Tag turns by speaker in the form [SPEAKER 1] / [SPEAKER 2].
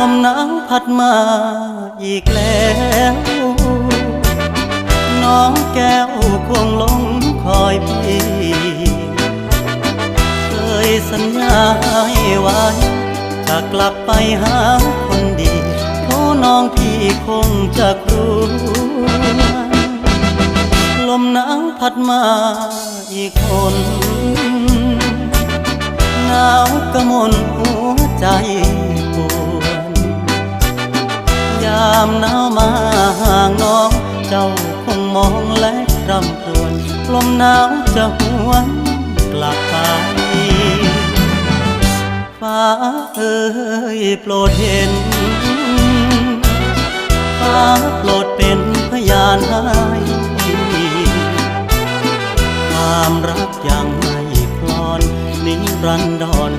[SPEAKER 1] มหนาวพัดมาอีกแล้วน้องแก้วคงหลงคอยพี่เคยสัญญาให้ไว้จะกลับไปหาคนดีโอ้น้องพี่คงจะกลัวลมหนาวพัดมาอีกคนหนาวกระมนหัวใจปวดยามหนาวมาห่างน้องเจ้าคงมองและรำครวญลมหนาวจะหวนกลับไปฟ้าเอ่ยโปรดเห็นฟ้าโปรดเป็นพยานให้ความรักยังไม่คลอนนิรันดร